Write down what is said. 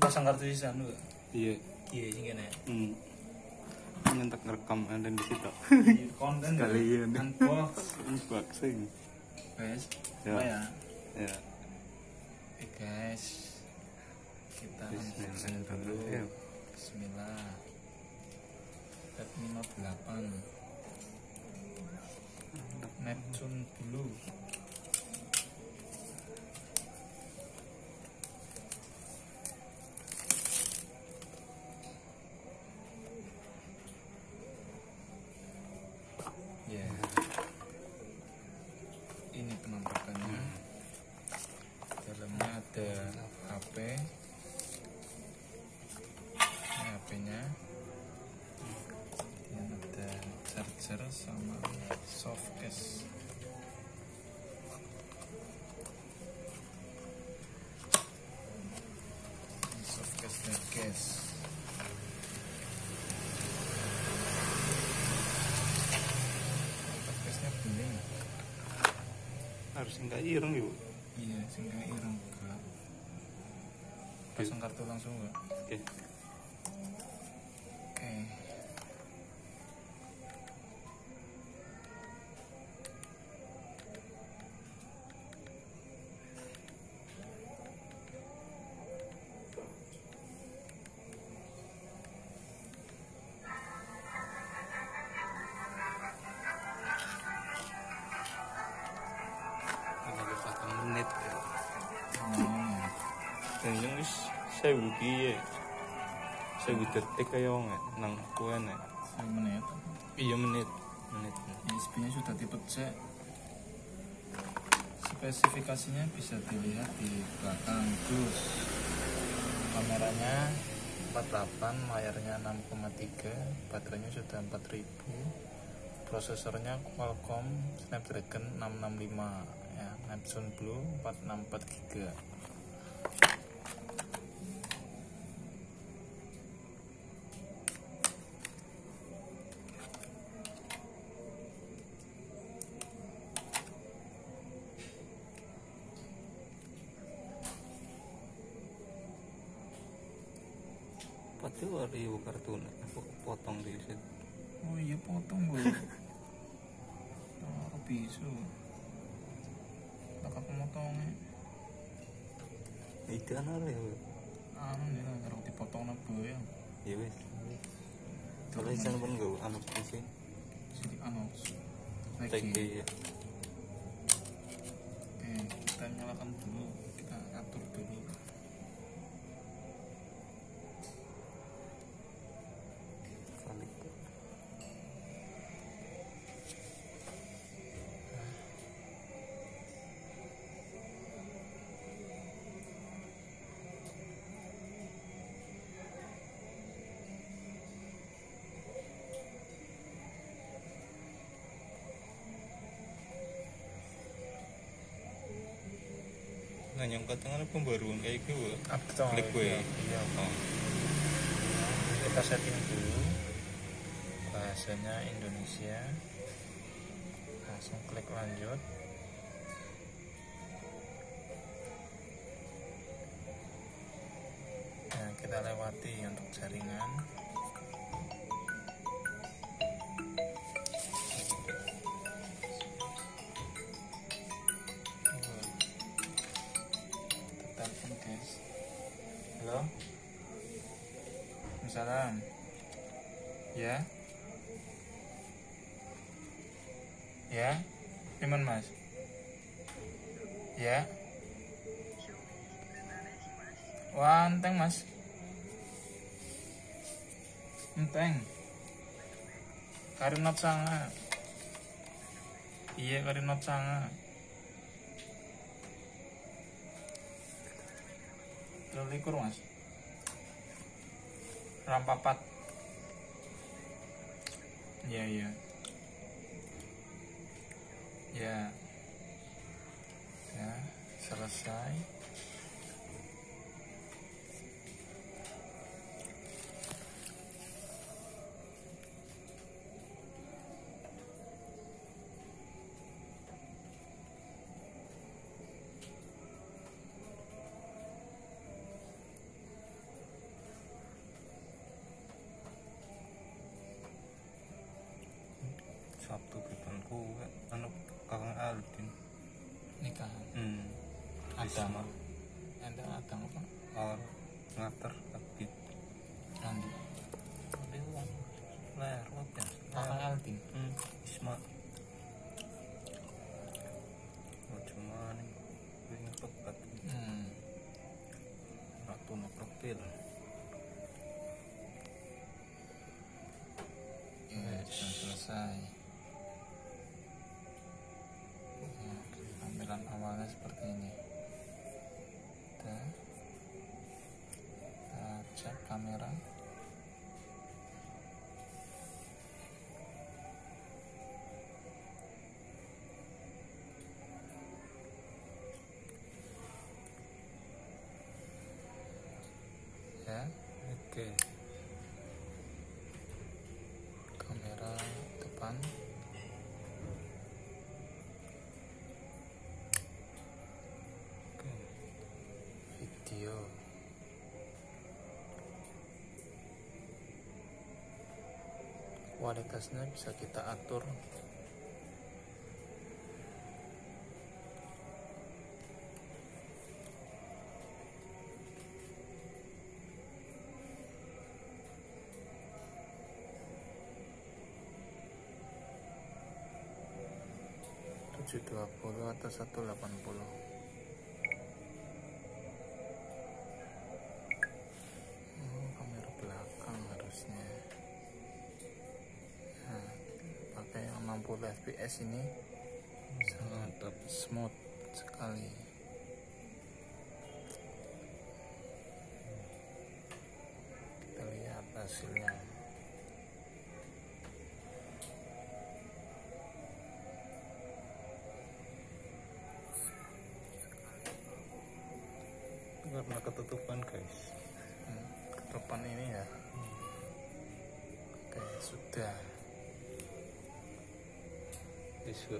pasang kartu sisan lu. Iya. Iya ini kene. Nyentak ngerekam dan di situ. Konten Sekalian. unboxing. Guys, Ya. Ya. Oke guys, kita unboxing dulu. Bismillah. Redmi Note 8 Neptune Blue. Ya, ini penampakannya. Dalamnya ada HP. Ini HP-nya. Ini ada charger sama soft case. Ini soft case-nya guys. Soft case-nya bening. Harus enggak ireng yuk. Iya, sehingga ireng enggak. Pasang kartu langsung enggak? Oke. Oke. Ada 4 menit. Dan yang wis 1000 piye. 1000 detik kaya wong nang kuwen. 1 menit. Iya menit. USB-nya sudah tipe C. Spesifikasinya bisa dilihat di belakang dus. Kameranya 48, layarnya 6,3, baterainya sudah 4000. Prosesornya Qualcomm Snapdragon 665 ya, Neptune Blue 464 GB. Pati wari kartun aku potong di situ. Oh iya potong gue. Oh bisu. Bakal pemotongnya. Itu ana ya. Anu nih lah, harus dipotong nabo ya. Ya wis. Kalau isan pun enggak anu sih. Jadi anu. Lagi. Oke, kita nyalakan dulu, kita atur dulu. Nah, yang katanya pembaruan kayak gitu. Klik gue. Iya. Oh. Kita setting dulu. Bahasanya Indonesia. Langsung klik lanjut. Nah, kita lewati untuk jaringan. Telepon guys. Halo. Salam. Ya. Ya. Gimana mas? Ya. Wah, enteng mas. Enteng. Karinot sanga. Iya karinot sanga. Likur mas. Rampapat. Iya iya. Ya. Ya, selesai. aku anu Kakang Aldin. Nikahan. Adang. Adang apa? Oh, ngater abit. Andi. Tapi wong ler apa? Kakang Aldin. Isma. Oh, cuma nih pengen tepat. Ratu profil. Sudah selesai. Ya, tampilan awalnya seperti ini. Kita cek kamera. Ya, Oke. kamera depan. Oke. Video. Kualitasnya bisa kita atur. .720 atau 180. Kamera belakang harusnya. Nah, pakai yang 60 fps ini sangat smooth sekali. Kita lihat hasilnya. Karena ketutupan guys. Ketutupan ini ya. Oke, sudah. Isu.